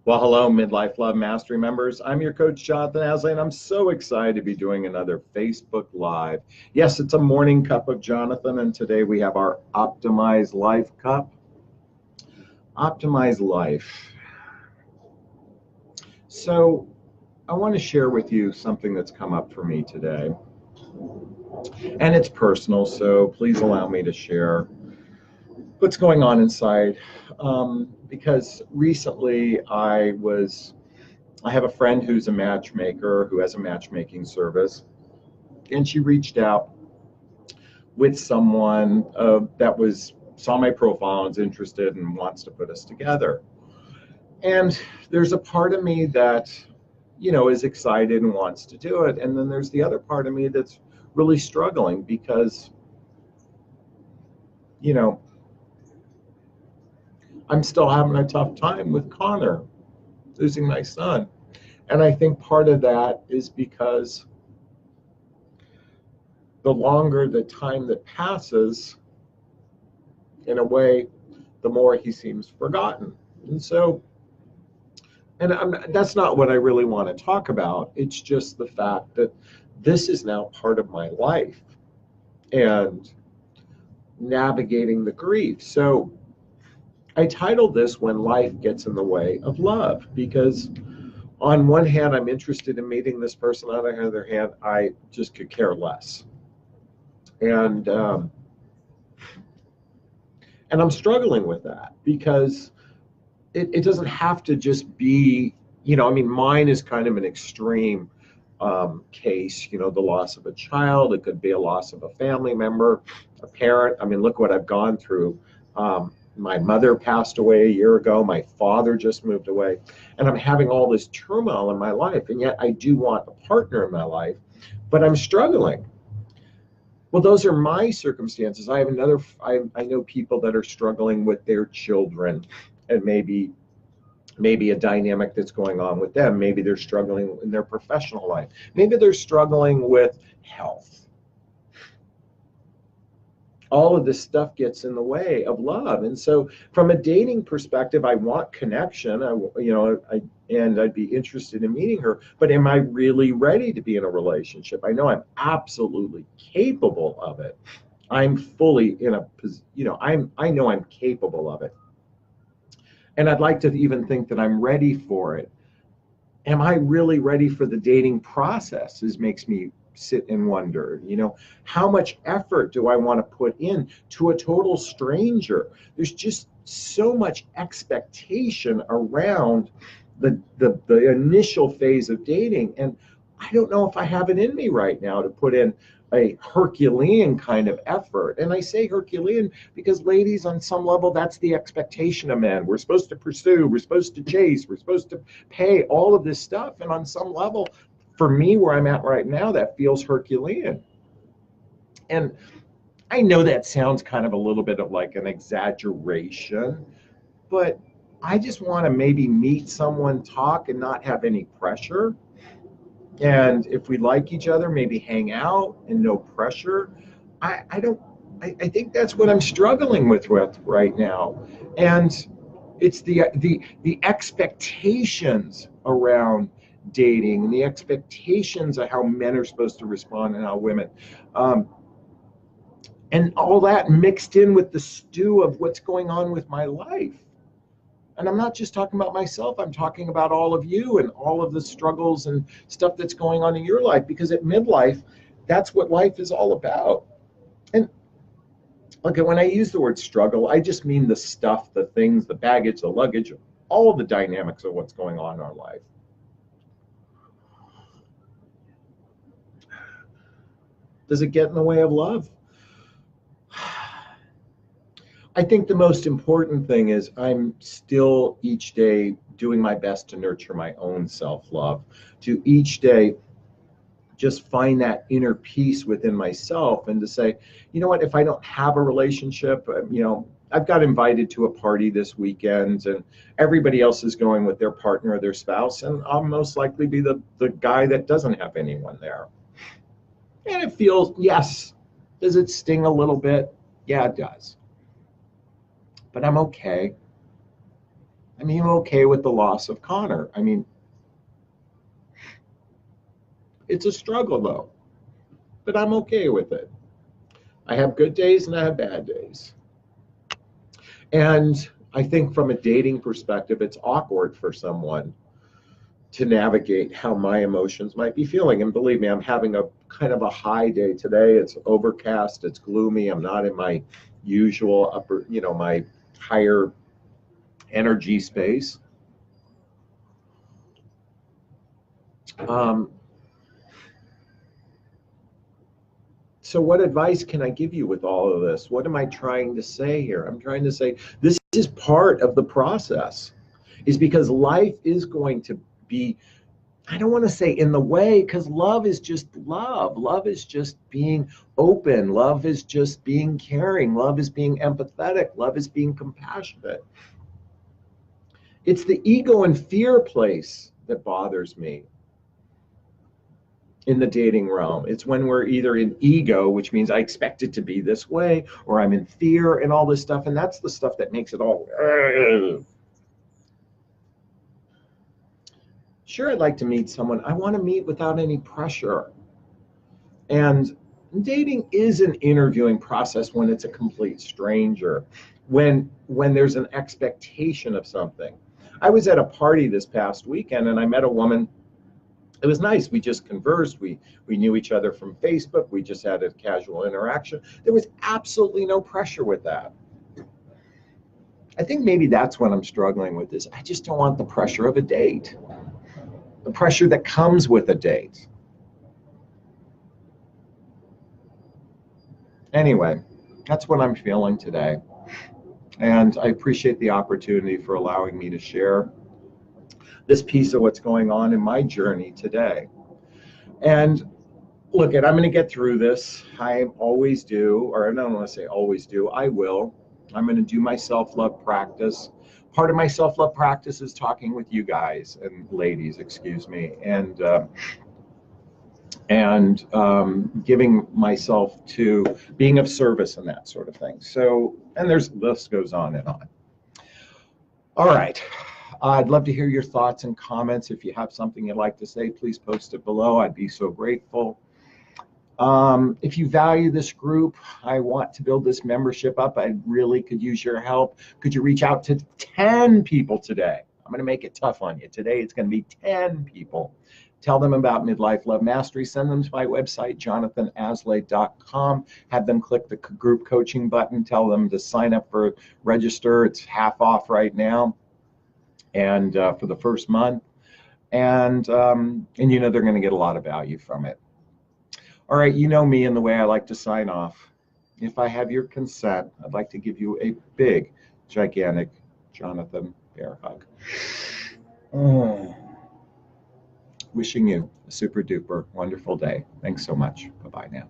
Well, hello, Midlife Love Mastery members. I'm your coach, Jonathan Asley, and I'm so excited to be doing another Facebook Live. Yes, it's a morning cup of Jonathan, and today we have our Optimize Life cup. Optimize Life. So, I want to share with you something that's come up for me today. And it's personal, so please allow me to share what's going on inside. Because recently I have a friend who's a matchmaker who has a matchmaking service, and she reached out with someone that saw my profile and is interested and wants to put us together. And there's a part of me that, is excited and wants to do it, and then there's the other part of me that's really struggling because, I'm still having a tough time with Connor, losing my son. And I think part of that is because the longer the time that passes, in a way, the more he seems forgotten. And so, that's not what I really want to talk about. It's just the fact that this is now part of my life and navigating the grief. So I titled this When Life Gets in the Way of Love, because on one hand, I'm interested in meeting this person. On the other hand, I just could care less. And I'm struggling with that because it doesn't have to just be, mine is kind of an extreme case, the loss of a child. It could be a loss of a family member, a parent. Look what I've gone through. My mother passed away a year ago. My father just moved away. And I'm having all this turmoil in my life. And yet I do want a partner in my life, but I'm struggling. Well, those are my circumstances. I know people that are struggling with their children and maybe a dynamic that's going on with them. Maybe they're struggling in their professional life. Maybe they're struggling with health. All of this stuff gets in the way of love. And so from a dating perspective, I want connection, and I'd be interested in meeting her, but am I really ready to be in a relationship? I know I'm absolutely capable of it. I'm fully in a, I know I'm capable of it. And I'd like to even think that I'm ready for it. Am I really ready for the dating process? This makes me sit and wonder, how much effort do I want to put in to a total stranger? There's just so much expectation around the initial phase of dating. And I don't know if I have it in me right now to put in a Herculean kind of effort. And I say Herculean because, ladies, on some level, that's the expectation of men. We're supposed to pursue, we're supposed to chase, we're supposed to pay, all of this stuff. And on some level, for me, where I'm at right now, that feels Herculean. And I know that sounds kind of a little bit of like an exaggeration, but I just want to maybe meet someone, talk, and not have any pressure. And if we like each other, maybe hang out and no pressure. I think that's what I'm struggling with right now. And it's the expectations around dating and the expectations of how men are supposed to respond and how women, and all that mixed in with the stew of what's going on with my life. And I'm not just talking about myself, I'm talking about all of you and all of the struggles and stuff that's going on in your life, because at midlife, that's what life is all about. And okay, when I use the word struggle, I just mean the stuff, the things, the baggage, the luggage, all of the dynamics of what's going on in our life. Does it get in the way of love? I think the most important thing is I'm still each day doing my best to nurture my own self-love, to each day just find that inner peace within myself, and to say, you know what, if I don't have a relationship, I've got invited to a party this weekend and everybody else is going with their partner or their spouse, and I'll most likely be the guy that doesn't have anyone there. And it feels, yes, does it sting a little bit? Yeah, it does. But I'm okay. I'm even okay with the loss of Connor. I mean, it's a struggle though, but I'm okay with it. I have good days and I have bad days. And I think from a dating perspective, it's awkward for someone to navigate how my emotions might be feeling. And believe me, I'm having a kind of a high day today. It's overcast, it's gloomy. I'm not in my usual upper, my higher energy space. So what advice can I give you with all of this? What am I trying to say here? I'm trying to say this is part of the process, is because life is going to be, I don't want to say in the way, because love is just love. Love is just being open. Love is just being caring. Love is being empathetic. Love is being compassionate. It's the ego and fear place that bothers me in the dating realm. It's when we're either in ego, which means I expect it to be this way, or I'm in fear and all this stuff. And that's the stuff that makes it all. Sure, I'd like to meet someone. I want to meet without any pressure. And dating is an interviewing process when it's a complete stranger, when there's an expectation of something. I was at a party this past weekend and I met a woman. It was nice. We just conversed. We knew each other from Facebook. We just had a casual interaction. There was absolutely no pressure with that. I think maybe that's what I'm struggling with, is I just don't want the pressure of a date, the pressure that comes with a date. Anyway, that's what I'm feeling today. And I appreciate the opportunity for allowing me to share this piece of what's going on in my journey today. And look, I'm going to get through this. I always do, or I don't want to say always do, I will. I'm going to do my self-love practice. Part of my self-love practice is talking with you guys and ladies, excuse me, and giving myself to being of service and that sort of thing. So, and this goes on and on. All right. I'd love to hear your thoughts and comments. If you have something you'd like to say, please post it below. I'd be so grateful. If you value this group, I want to build this membership up. I really could use your help. Could you reach out to 10 people today? I'm going to make it tough on you. Today it's going to be 10 people. Tell them about Midlife Love Mastery. Send them to my website, jonathanaslay.com. Have them click the group coaching button. Tell them to sign up for register. It's half off right now, and for the first month. And you know they're going to get a lot of value from it. All right, you know me and the way I like to sign off. If I have your consent, I'd like to give you a big, gigantic Jonathan bear hug. Wishing you a super duper wonderful day. Thanks so much. Bye-bye now.